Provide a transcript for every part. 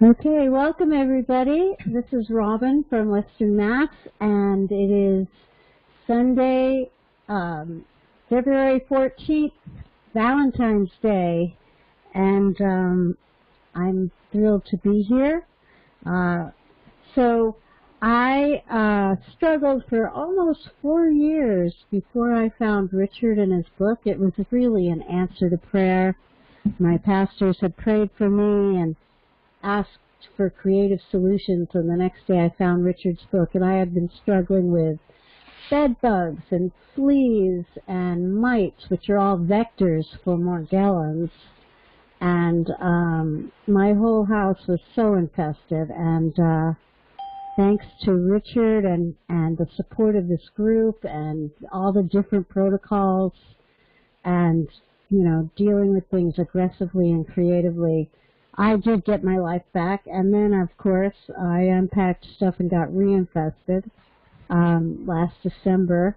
Okay, welcome everybody. This is Robin from Western Mass, and it is Sunday, February 14th, Valentine's Day, and I'm thrilled to be here. So I struggled for almost 4 years before I found Richard and his book. It was really an answer to prayer. My pastors had prayed for me and asked for creative solutions, and the next day I found Richard's book, and I had been struggling with bed bugs and fleas and mites, which are all vectors for Morgellons, and my whole house was so infested, and thanks to Richard and the support of this group and all the different protocols and, you know, dealing with things aggressively and creatively, I did get my life back. And then, of course, I unpacked stuff and got reinfested last December.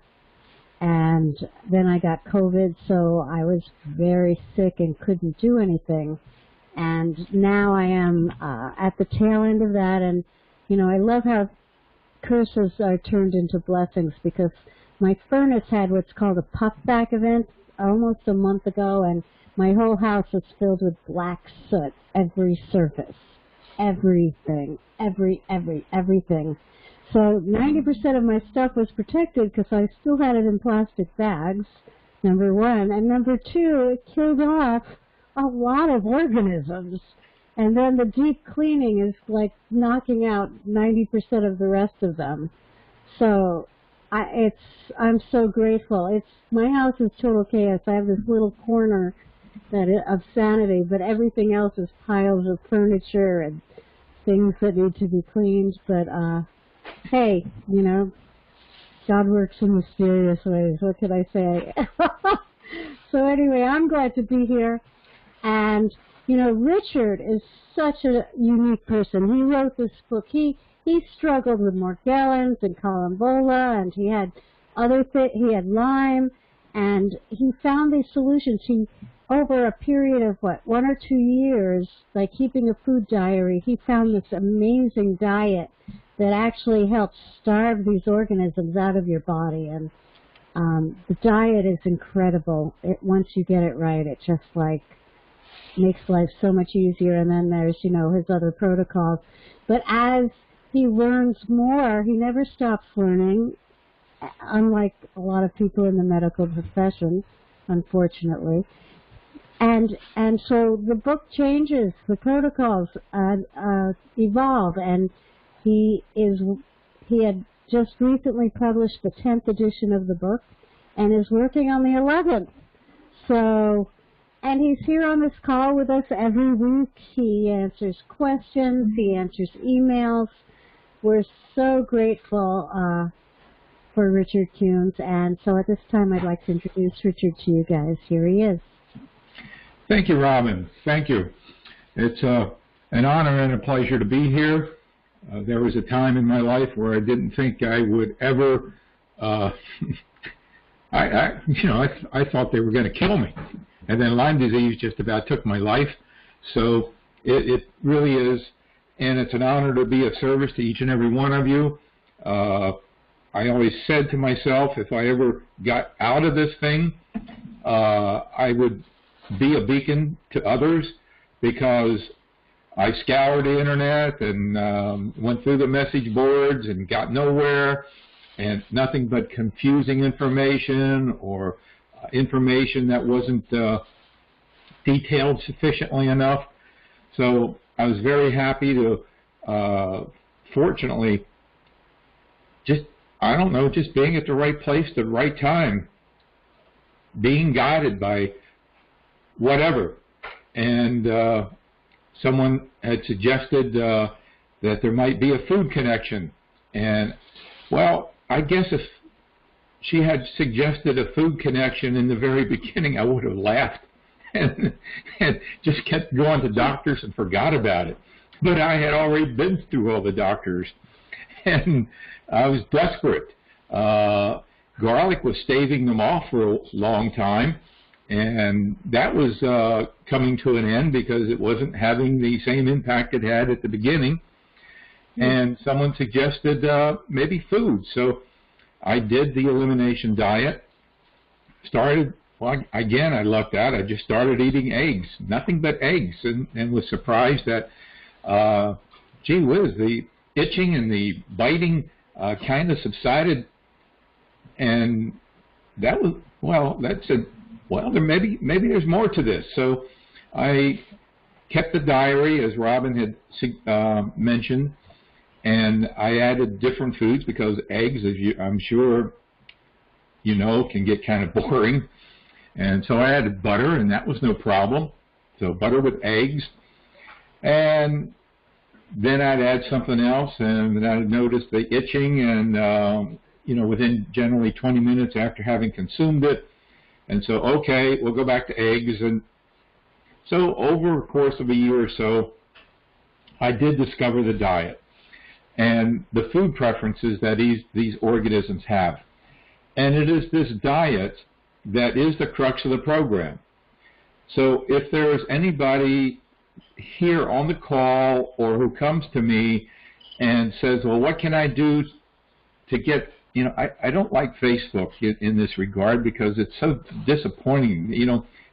And then I got COVID, so I was very sick and couldn't do anything. And now I am at the tail end of that. And, you know, I love how curses are turned into blessings, because my furnace had what's called a puffback event almost a month ago, and my whole house is filled with black soot, every surface, everything, everything. So 90% of my stuff was protected because I still had it in plastic bags, number one. And number two, it killed off a lot of organisms. And then the deep cleaning is like knocking out 90% of the rest of them. So I'm so grateful. My house is total chaos. I have this little corner of sanity, but everything else is piles of furniture and things that need to be cleaned. But hey, you know, God works in mysterious ways. What can I say? So anyway, I'm glad to be here. And you know, Richard is such a unique person. He wrote this book. He struggled with Morgellons and Calambola, and he had other things. He had Lyme, and he found these solutions. Over a period of, 1 or 2 years, by keeping a food diary, he found this amazing diet that actually helps starve these organisms out of your body. And the diet is incredible. Once you get it right, it just like makes life so much easier. And then there's, you know, his other protocols. But as he learns more, he never stops learning, unlike a lot of people in the medical profession, unfortunately. And so the book changes, the protocols evolve, and he had just recently published the 10th edition of the book and is working on the 11th. So, and he's here on this call with us every week. He answers questions, he answers emails. We're so grateful for Richard Kuhns, and so at this time I'd like to introduce Richard to you guys. Here he is. Thank you, Robin. Thank you. It's an honor and a pleasure to be here. There was a time in my life where I didn't think I would ever, I thought they were going to kill me. And then Lyme disease just about took my life. So it really is, and it's an honor to be of service to each and every one of you. I always said to myself, if I ever got out of this thing, I would be a beacon to others, because I scoured the internet and went through the message boards and got nowhere, and nothing but confusing information or information that wasn't detailed sufficiently enough. So I was very happy to, fortunately, just being at the right place at the right time, being guided by whatever. And someone had suggested that there might be a food connection. And, well, I guess if she had suggested a food connection in the very beginning, I would have laughed and just kept going to doctors and forgot about it. But I had already been through all the doctors, and I was desperate. Garlic was staving them off for a long time, And that was coming to an end because it wasn't having the same impact it had at the beginning. And someone suggested maybe food. So I did the elimination diet. Well, again, I lucked out. I just started eating eggs, nothing but eggs, and was surprised that, gee whiz, the itching and the biting kind of subsided. And that was, maybe there's more to this. So I kept the diary, as Robin had mentioned, and I added different foods because eggs, as I'm sure you know, can get kind of boring. And so I added butter, and that was no problem. So butter with eggs. And then I'd add something else, and then I'd notice the itching, and, within generally 20 minutes after having consumed it. And so, okay, we'll go back to eggs. And so over the course of a year or so, I did discover the diet and the food preferences that these organisms have. And it is this diet that is the crux of the program. So if there is anybody here on the call or who comes to me and says, well, what can I do to get, I don't like Facebook in this regard because it's so disappointing.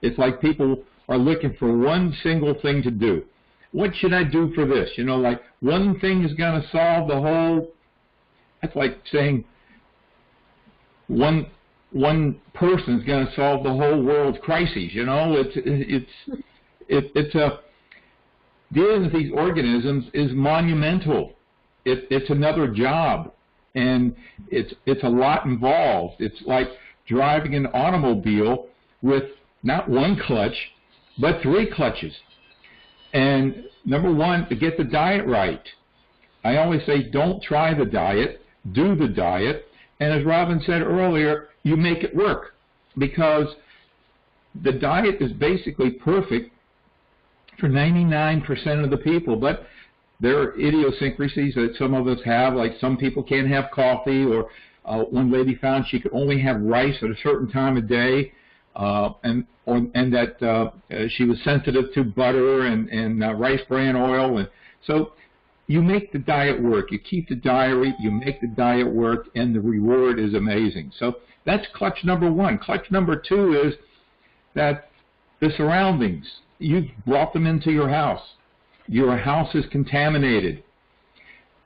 It's like people are looking for one single thing to do. What should I do for this? Like one thing is going to solve the whole, that's like saying one person is going to solve the whole world's crises. Dealing with these organisms is monumental. It's another job, and it's a lot involved. It's like driving an automobile with not one clutch, but 3 clutches. And number one, to get the diet right. I always say, don't try the diet, do the diet. And as Robin said earlier, you make it work, because the diet is basically perfect for 99% of the people, but there are idiosyncrasies that some of us have, like some people can't have coffee, or one lady found she could only have rice at a certain time of day, and that she was sensitive to butter and rice bran oil. And so you make the diet work. You keep the diary, you make the diet work, and the reward is amazing. So that's clutch number one. Clutch number two is that the surroundings, you've brought them into your house. Your house is contaminated.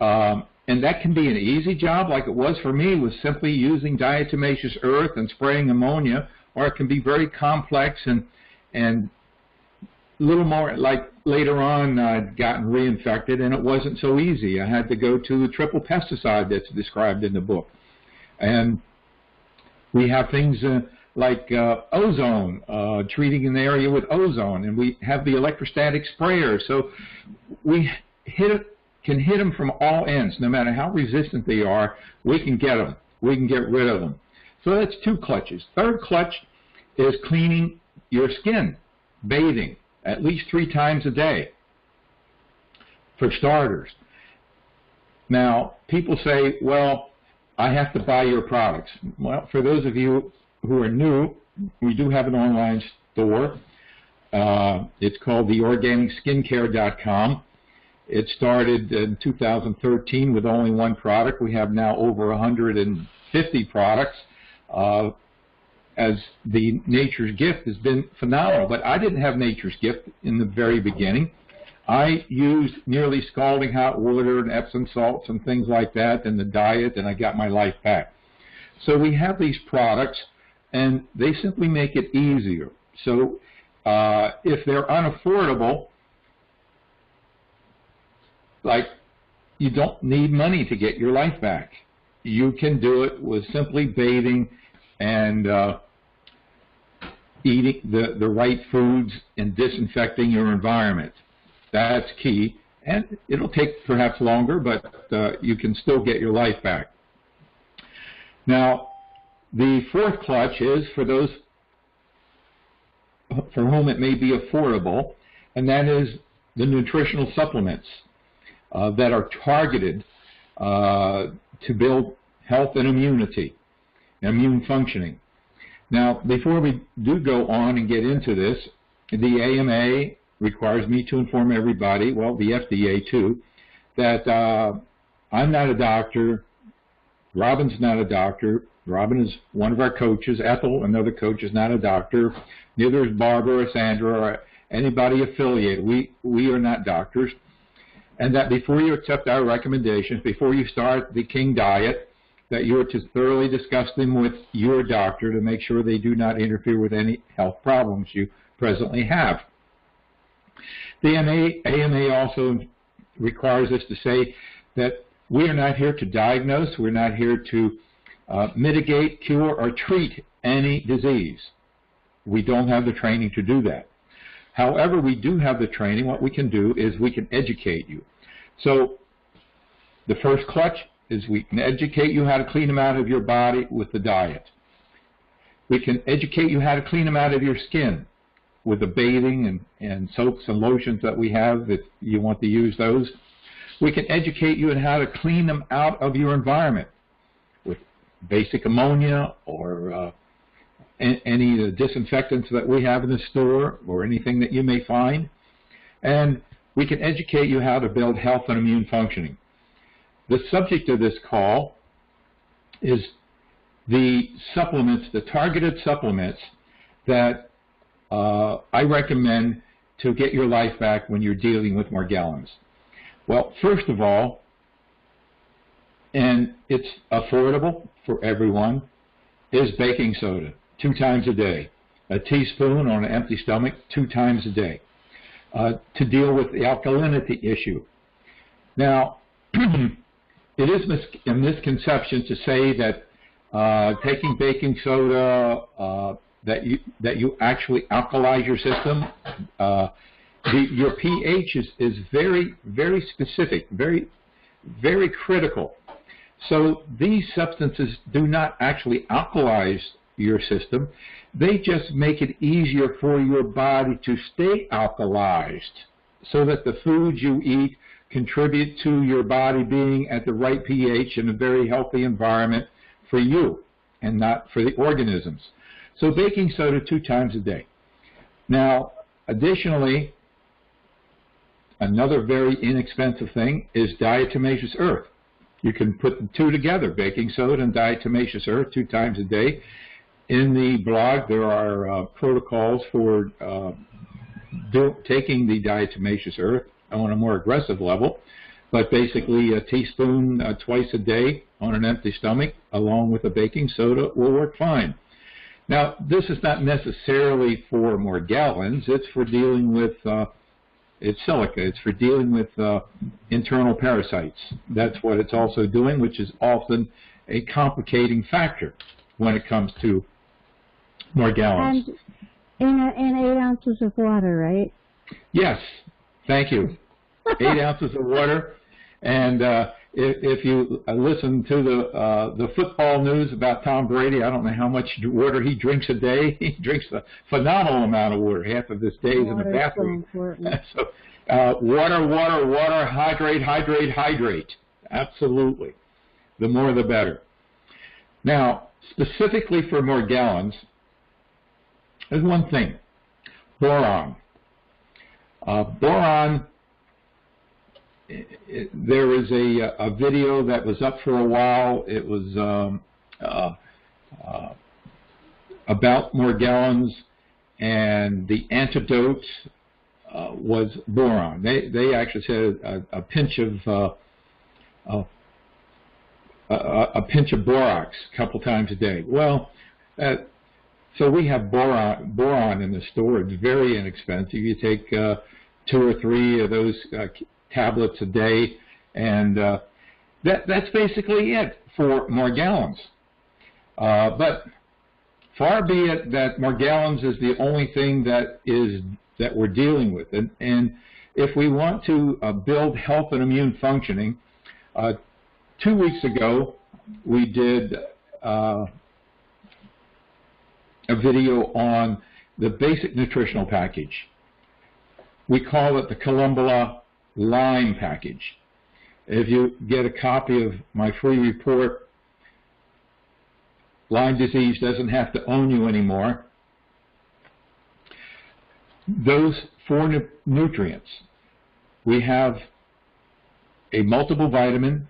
And that can be an easy job, like it was for me, with simply using diatomaceous earth and spraying ammonia, or it can be very complex and a little more, like later on I'd gotten reinfected, and it wasn't so easy. I had to go to the triple pesticide that's described in the book. And we have things like ozone, treating an area with ozone, and we have the electrostatic sprayer. So we can hit them from all ends. No matter how resistant they are, we can get them. We can get rid of them. So that's 2 clutches. Third clutch is cleaning your skin, bathing, at least 3 times a day, for starters. Now, people say, well, I have to buy your products. Well, for those of you who are new, we do have an online store. It's called theorganicskincare.com. It started in 2013 with only 1 product. We have now over 150 products. As the Nature's Gift has been phenomenal. But I didn't have Nature's Gift in the very beginning. I used nearly scalding hot water and Epsom salts and things like that, and the diet, and I got my life back. So we have these products, and they simply make it easier. So if they're unaffordable, like, you don't need money to get your life back. You can do it with simply bathing and eating the right foods and disinfecting your environment. That's key. And it'll take perhaps longer, but you can still get your life back. Now, the 4th clutch is for those for whom it may be affordable, and that is the nutritional supplements that are targeted to build health and immunity, immune functioning. Now, before we do go on and get into this, the AMA requires me to inform everybody, well, the FDA too, that I'm not a doctor, Robin's not a doctor, Robin is one of our coaches, Ethel, another coach, is not a doctor, neither is Barbara or Sandra or anybody affiliated. We are not doctors. And that before you accept our recommendations, before you start the King Diet, that you are to thoroughly discuss them with your doctor to make sure they do not interfere with any health problems you presently have. The AMA also requires us to say that we are not here to diagnose, we're not here to mitigate, cure, or treat any disease. We don't have the training to do that. However, we do have the training. What we can do is we can educate you. So the first clutch is we can educate you how to clean them out of your body with the diet. We can educate you how to clean them out of your skin with the bathing and soaps and lotions that we have if you want to use those. We can educate you on how to clean them out of your environment with basic ammonia or any disinfectants that we have in the store or anything that you may find. And we can educate you how to build health and immune functioning. The subject of this call is the supplements, the targeted supplements that I recommend to get your life back when you're dealing with Morgellons. Well, first of all, and it's affordable for everyone, is baking soda 2 times a day. A teaspoon on an empty stomach 2 times a day to deal with the alkalinity issue. Now, it is a misconception to say that taking baking soda that you actually alkalize your system. Your pH is very, very specific, very, very critical. So these substances do not actually alkalize your system. They just make it easier for your body to stay alkalized so that the foods you eat contribute to your body being at the right pH in a very healthy environment for you and not for the organisms. So baking soda 2 times a day. Now, additionally, another very inexpensive thing is diatomaceous earth. You can put the 2 together, baking soda and diatomaceous earth 2 times a day. In the blog, there are protocols for taking the diatomaceous earth on a more aggressive level, but basically a teaspoon twice a day on an empty stomach along with a baking soda will work fine. Now, this is not necessarily for Morgellons. It's for dealing with it's silica. It's for dealing with internal parasites. That's what it's also doing, which is often a complicating factor when it comes to Morgellons. And in 8 ounces of water, right? Yes, thank you. 8 ounces of water. And if you listen to the football news about Tom Brady, I don't know how much water he drinks a day. He drinks a phenomenal amount of water. Half of his day is in the bathroom. So water, water, water, hydrate, hydrate, hydrate. Absolutely. The more the better. Now, specifically for Morgellons, there's one thing. Boron. Boron, there is a video that was up for a while. It was about Morgellons, and the antidote was boron. They actually said a pinch of borax a couple times a day. Well, so we have boron in the store. It's very inexpensive. You take 2 or 3 of those tablets a day, and that's basically it for Morgellons. But far be it that Morgellons is the only thing that we're dealing with, and if we want to build health and immune functioning, 2 weeks ago we did a video on the basic nutritional package. We call it the Columbula Lyme package. If you get a copy of my free report, Lyme disease doesn't have to own you anymore. Those 4 nutrients. We have a multiple vitamin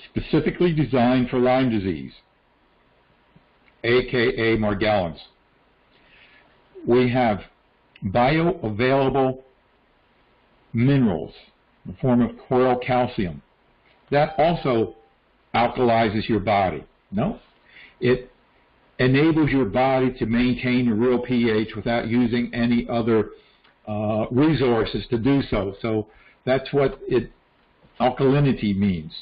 specifically designed for Lyme disease, aka Morgellons. We have bioavailable minerals in the form of coral calcium. That also alkalizes your body. No, it enables your body to maintain a real pH without using any other resources to do so. So that's what alkalinity means.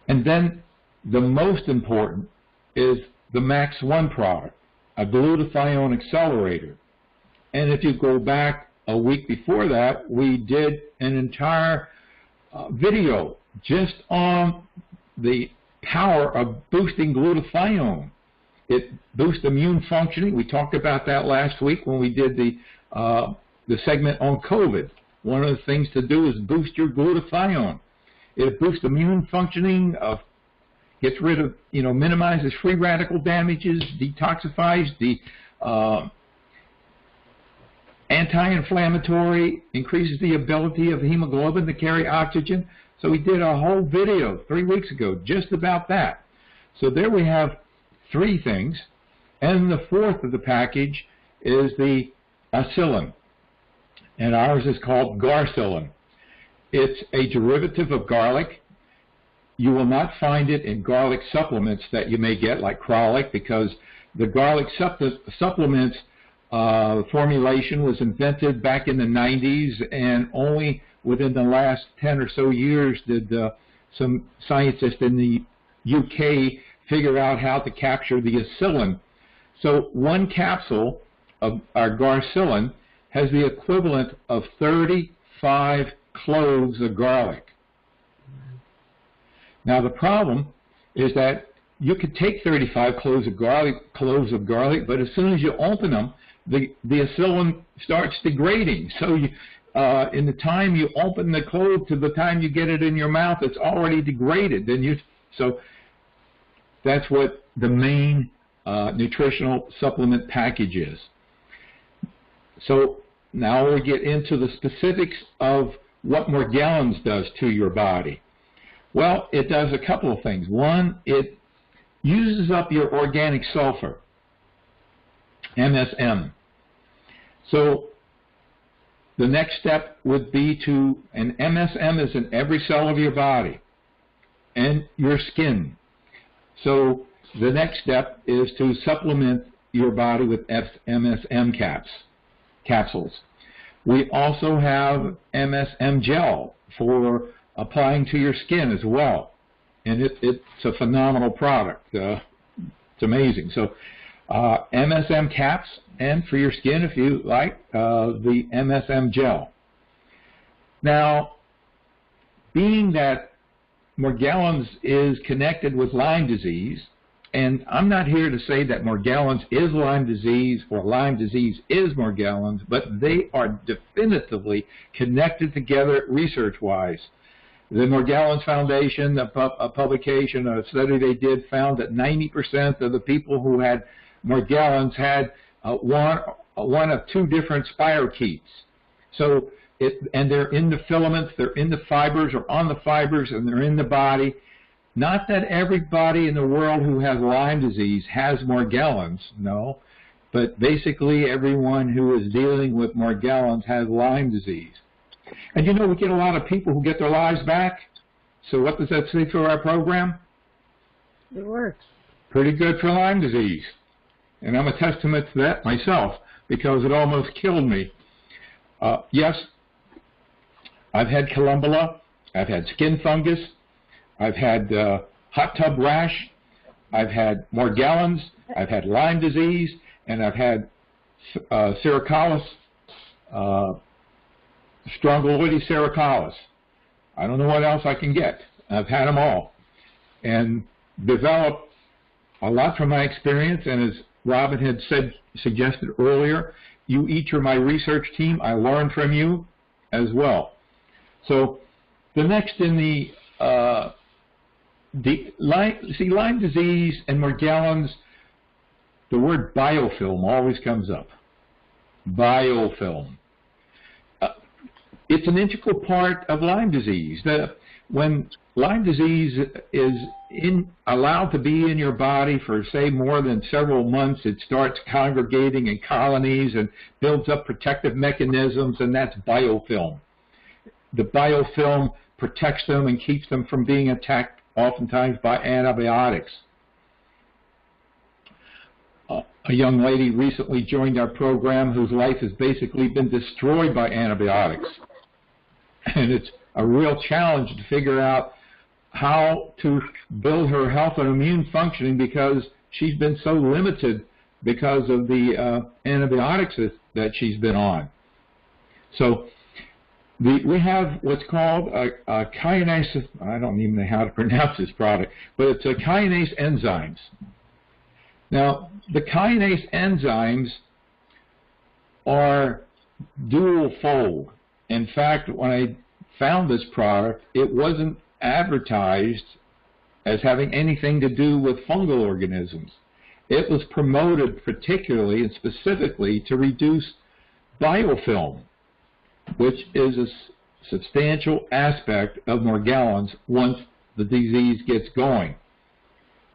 And then the most important is the Max 1 product, a glutathione accelerator. And if you go back a week before that, we did an entire video just on the power of boosting glutathione. It boosts immune functioning. We talked about that last week when we did the segment on COVID. One of the things to do is boost your glutathione. It boosts immune functioning, gets rid of, minimizes free radical damages, detoxifies the anti-inflammatory, increases the ability of hemoglobin to carry oxygen. So we did a whole video 3 weeks ago just about that. So there we have 3 things. And the 4th of the package is the acillin. And ours is called garcillin. It's a derivative of garlic. You will not find it in garlic supplements that you may get, like Krolic, because the garlic supplements formulation was invented back in the 90s, and only within the last 10 or so years did some scientists in the UK figure out how to capture the acillin. So 1 capsule of our garcillin has the equivalent of 35 cloves of garlic. Now the problem is that you could take 35 cloves of garlic, but as soon as you open them, the acillin starts degrading. So you, in the time you open the clove to the time you get it in your mouth, it's already degraded. So that's what the main nutritional supplement package is. So now we get into the specifics of what Morgellons does to your body. Well, it does a couple of things. One, it uses up your organic sulfur, MSM. So the next step would be and MSM is in every cell of your body and your skin. So the next step is to supplement your body with MSM capsules. We also have MSM gel for applying to your skin as well. And it's a phenomenal product. It's amazing. So MSM caps, and for your skin, if you like, the MSM gel. Now, being that Morgellons is connected with Lyme disease, and I'm not here to say that Morgellons is Lyme disease or Lyme disease is Morgellons, but they are definitively connected together research-wise. The Morgellons Foundation, a publication, a study they did, found that 90% of the people who had Morgellons had one of 2 different spirochetes. So, and they're in the filaments, they're in the fibers, or on the fibers, and they're in the body. Not that everybody in the world who has Lyme disease has Morgellons, no, but basically everyone who is dealing with Morgellons has Lyme disease. And we get a lot of people who get their lives back. So what does that say for our program? It works. Pretty good for Lyme disease. And I'm a testament to that myself, because it almost killed me. Yes, I've had calumbula, I've had skin fungus, I've had hot tub rash, I've had Morgellons, I've had Lyme disease, and I've had sericolis, Strongyloides sericolis. I don't know what else I can get. I've had them all. And developed a lot from my experience, and as Robin had suggested earlier, you each are my research team. I learn from you as well. So the next in the Lyme disease and Morgellons, the word biofilm always comes up. Biofilm. It's an integral part of Lyme disease. When Lyme disease is allowed to be in your body for, say, more than several months, it starts congregating in colonies and builds up protective mechanisms, and that's biofilm. The biofilm protects them and keeps them from being attacked oftentimes by antibiotics. A young lady recently joined our program whose life has basically been destroyed by antibiotics. And it's a real challenge to figure out how to build her health and immune functioning because she's been so limited because of the antibiotics that she's been on. So we have what's called a kinase, I don't even know how to pronounce this product, but it's a kinase enzymes. Now, the kinase enzymes are dual-fold. In fact, when I found this product, it wasn't advertised as having anything to do with fungal organisms. It was promoted particularly and specifically to reduce biofilm, which is a substantial aspect of Morgellons once the disease gets going.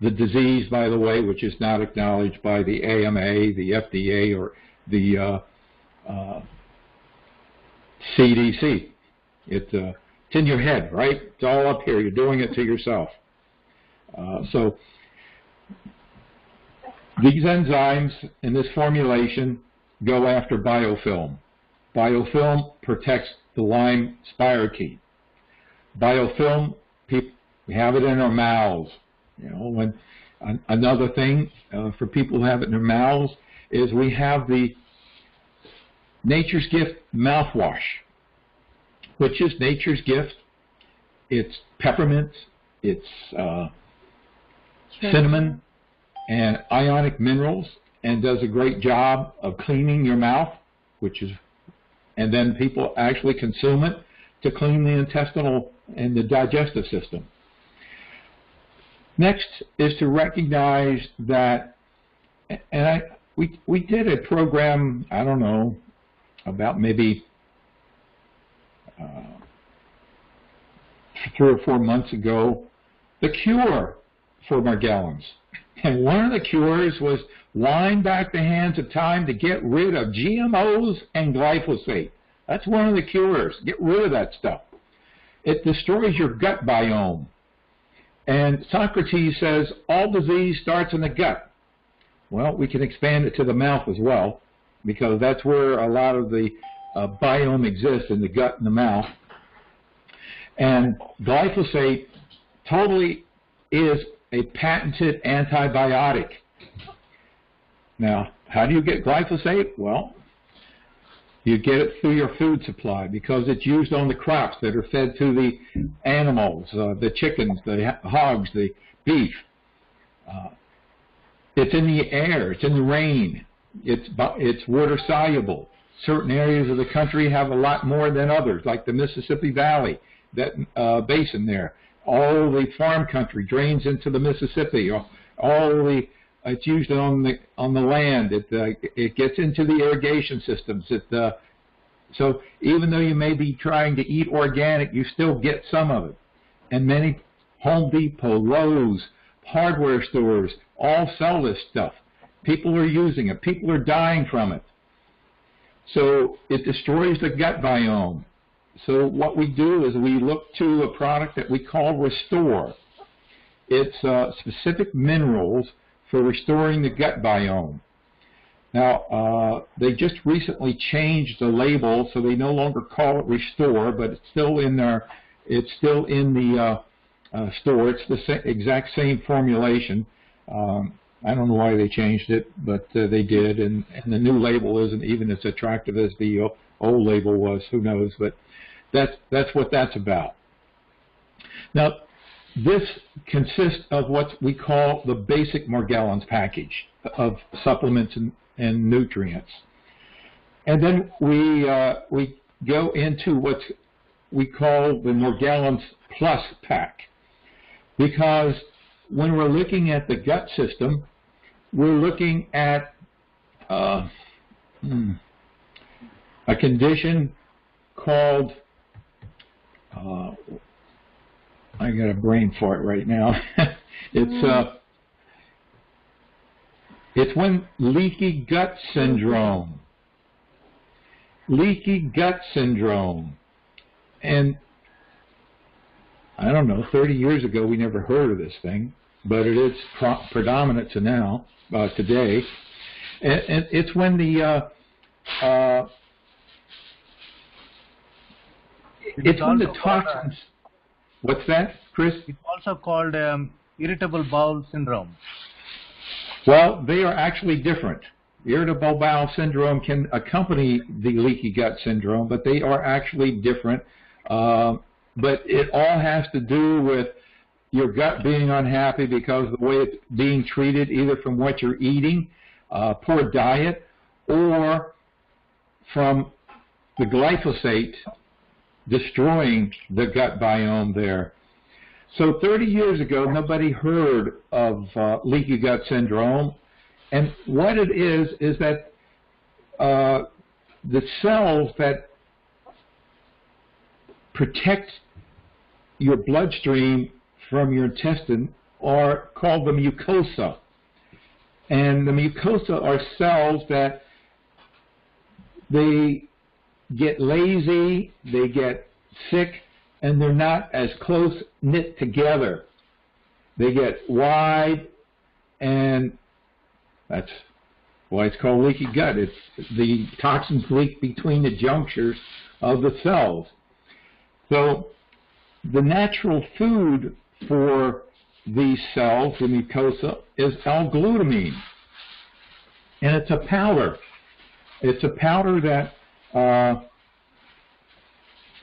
The disease, by the way, which is not acknowledged by the AMA, the FDA, or the CDC. It's in your head, right? It's all up here. You're doing it to yourself. So these enzymes in this formulation go after biofilm. Biofilm protects the Lyme spirochete. Biofilm, we have it in our mouths. You know, when another thing for people who have it in their mouths is we have the Nature's Gift mouthwash, which is Nature's Gift. It's peppermint, it's cinnamon, and ionic minerals, and does a great job of cleaning your mouth, and then people actually consume it to clean the intestinal and the digestive system. Next is to recognize that, and we did a program, I don't know, about maybe 3 or 4 months ago, the cure for Morgellons. And one of the cures was wind back the hands of time to get rid of GMOs and glyphosate. That's one of the cures. Get rid of that stuff. It destroys your gut biome. And Socrates says all disease starts in the gut. Well, we can expand it to the mouth as well, because that's where a lot of the biome exists, in the gut and the mouth. And glyphosate totally is a patented antibiotic. Now, how do you get glyphosate? Well, you get it through your food supply because it's used on the crops that are fed to the animals, the chickens, the hogs, the beef. It's in the air. It's in the rain. It's water soluble. Certain areas of the country have a lot more than others, like the Mississippi Valley, that basin there. All the farm country drains into the Mississippi. It's used on the land. It gets into the irrigation systems. So even though you may be trying to eat organic, you still get some of it. And many Home Depot, Lowe's, hardware stores all sell this stuff. People are using it. People are dying from it. So it destroys the gut biome. So what we do is we look to a product that we call Restore. It's specific minerals for restoring the gut biome. Now, they just recently changed the label, so they no longer call it Restore, but it's still in there. It's still in the store. It's the exact same formulation. I don't know why they changed it, but they did, and the new label isn't even as attractive as the old label was. Who knows? But that's what that's about. Now, this consists of what we call the basic Morgellons package of supplements and nutrients. And then we go into what we call the Morgellons Plus pack. because when we're looking at the gut system, we're looking at a condition called, I got a brain fart right now. It's when leaky gut syndrome. Leaky gut syndrome. And I don't know, 30 years ago we never heard of this thing, but it is predominant to now, today. And it's when the toxins. What's that, Chris? It's also called irritable bowel syndrome. Well, they are actually different. Irritable bowel syndrome can accompany the leaky gut syndrome, but they are actually different. But it all has to do with your gut being unhappy because of the way it's being treated, either from what you're eating, poor diet, or from the glyphosate destroying the gut biome there. So 30 years ago, nobody heard of leaky gut syndrome. And what it is that the cells that protect your bloodstream from your intestine are called the mucosa. And the mucosa are cells that they get lazy, they get sick, and they're not as close knit together. They get wide, and that's why it's called leaky gut. It's the toxins leak between the junctures of the cells. So the natural food for these cells, the mucosa, is L-glutamine. And it's a powder. It's a powder that,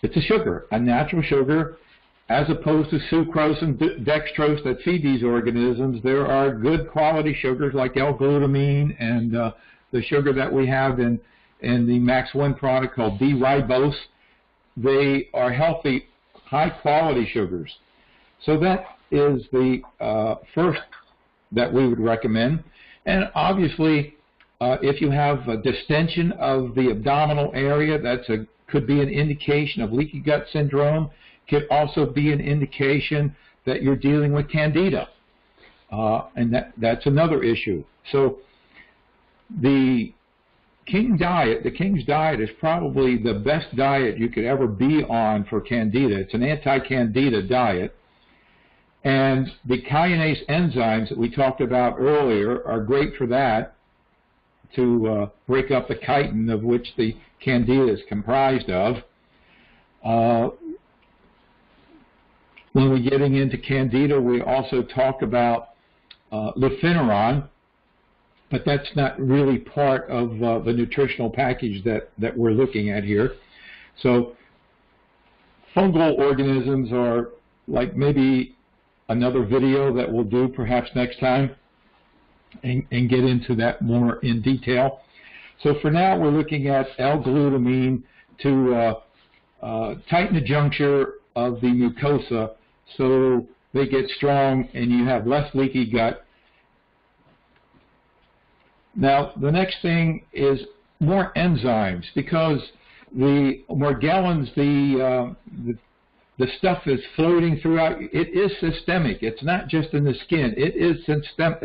it's a sugar, a natural sugar, as opposed to sucrose and dextrose that feed these organisms. There are good quality sugars like L-glutamine and the sugar that we have in the Max 1 product called D-ribose. They are healthy, high-quality sugars. So that is the first that we would recommend. And obviously, if you have a distension of the abdominal area, could be an indication of leaky gut syndrome. Could also be an indication that you're dealing with candida. And that's another issue. So the King's Diet is probably the best diet you could ever be on for candida. It's an anti-candida diet. And the kinase enzymes that we talked about earlier are great for that, to break up the chitin of which the candida is comprised of. When we're getting into candida, we also talk about lefiniron, but that's not really part of the nutritional package that we're looking at here. So fungal organisms are like maybe another video that we'll do perhaps next time and get into that more in detail. So for now, we're looking at L-glutamine to tighten the juncture of the mucosa so they get strong and you have less leaky gut. Now, the next thing is more enzymes, because the Morgellons, the stuff is floating throughout. It is systemic. It's not just in the skin. It is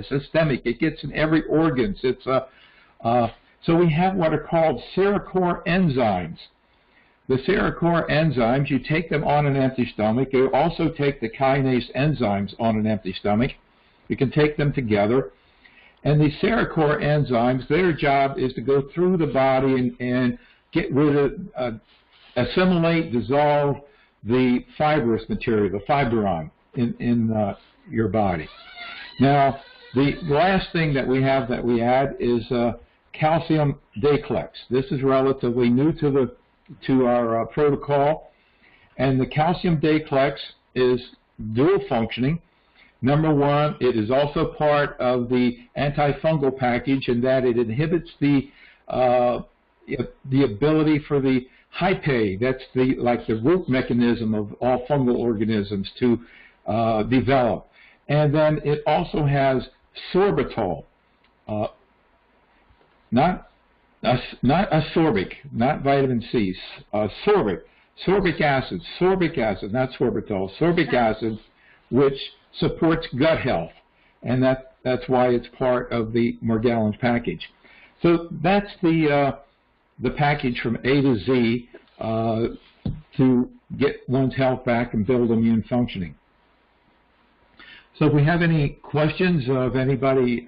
systemic. It gets in every organ. So we have what are called serocore enzymes. The serocore enzymes, you take them on an empty stomach. You also take the kinase enzymes on an empty stomach. You can take them together. And the serocore enzymes, their job is to go through the body and get rid of, assimilate, dissolve the fibrous material, the fibrin in your body. Now, the last thing that we have that we add is calcium Dayclex. This is relatively new to our protocol, and the calcium Dayclex is dual functioning. Number one, it is also part of the antifungal package in that it inhibits the ability for the hyphae, that's the root mechanism of all fungal organisms, to develop. And then it also has sorbitol, not ascorbic, not vitamin C, sorbic acid, not sorbitol, sorbic acid, which supports gut health, and that's why it's part of the Morgellons package. So that's the package from A to Z to get one's health back and build immune functioning. So if we have any questions of anybody,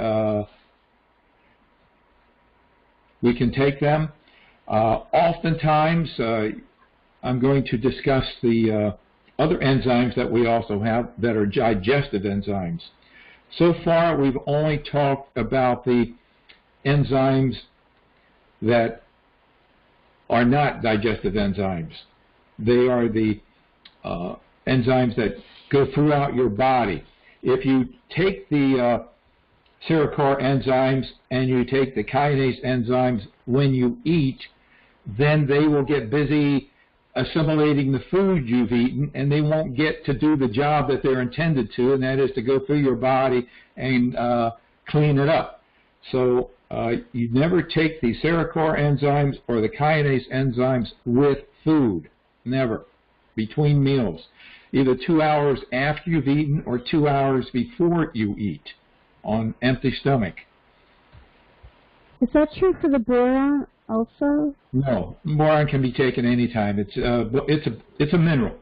we can take them. Oftentimes, I'm going to discuss the other enzymes that we also have that are digestive enzymes. So far, we've only talked about the enzymes that are not digestive enzymes. They are the enzymes that go throughout your body. If you take the sericor enzymes and you take the kinase enzymes when you eat, then they will get busy assimilating the food you've eaten, and they won't get to do the job that they're intended to, and that is to go through your body and clean it up. So you never take the sericor enzymes or the kinase enzymes with food, never, between meals, either 2 hours after you've eaten or 2 hours before you eat on empty stomach. Is that true for the boron also? No, boron can be taken anytime. It's a mineral.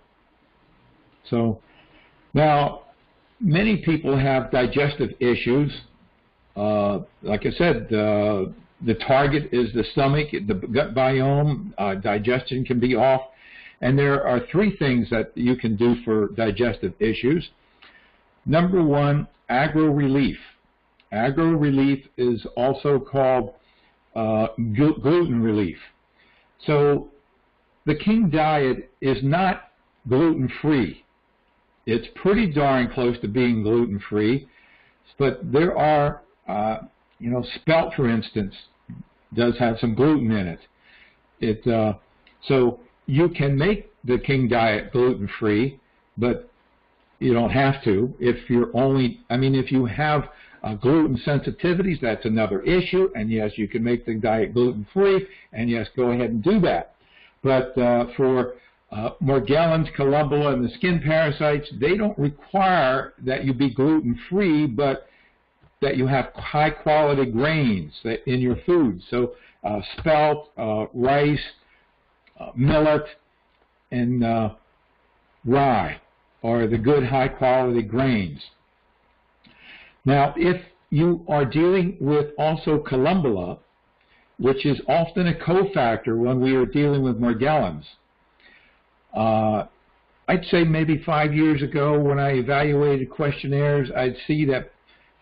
So now, many people have digestive issues. Like I said, the target is the stomach, the gut biome. Digestion can be off, and there are 3 things that you can do for digestive issues. Number 1, agro-relief. Agro-relief is also called gluten relief. So the King diet is not gluten-free. It's pretty darn close to being gluten-free, but there are, spelt, for instance, does have some gluten in it. So you can make the King diet gluten-free, but you don't have to. If you have gluten sensitivities, that's another issue, and yes, you can make the diet gluten-free, and yes, go ahead and do that. But for Morgellons, Columbella, and the skin parasites, they don't require that you be gluten-free, but that you have high-quality grains in your food. So spelt, rice, millet, and rye are the good high-quality grains. Now, if you are dealing with also Columbella, which is often a cofactor when we are dealing with Morgellons, I'd say maybe 5 years ago when I evaluated questionnaires, I'd see that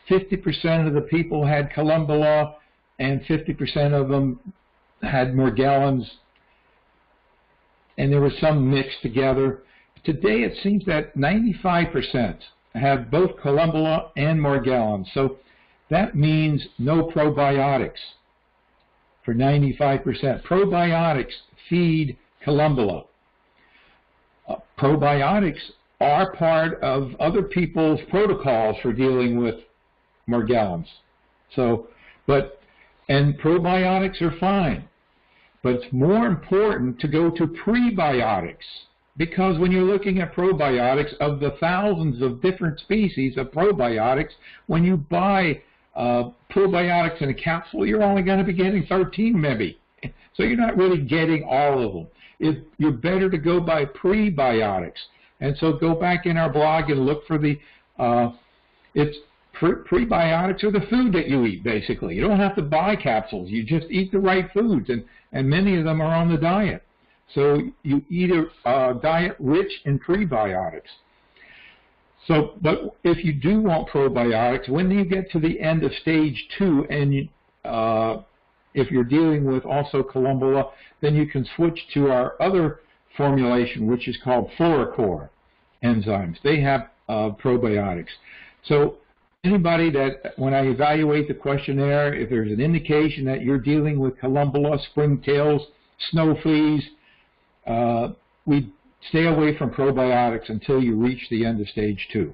50% of the people had Columbella and 50% of them had Morgellons, and there was some mixed together. Today it seems that 95% have both Columbella and Morgellons. So that means no probiotics for 95%. Probiotics feed Columbella. Probiotics are part of other people's protocols for dealing with Morgellons. And probiotics are fine. But it's more important to go to prebiotics, because when you're looking at probiotics, of the thousands of different species of probiotics, when you buy probiotics in a capsule, you're only going to be getting 13 maybe. So you're not really getting all of them. You're better to go by prebiotics. And so go back in our blog and look for prebiotics are the food that you eat, basically. You don't have to buy capsules. You just eat the right foods, and many of them are on the diet. So you eat a diet rich in prebiotics. So, but if you do want probiotics, when you get to the end of stage 2, and if you're dealing with also Columbella, then you can switch to our other formulation, which is called Floricor enzymes. They have probiotics. So anybody that, when I evaluate the questionnaire, if there's an indication that you're dealing with Columbella, springtails, snow fleas, we stay away from probiotics until you reach the end of stage 2.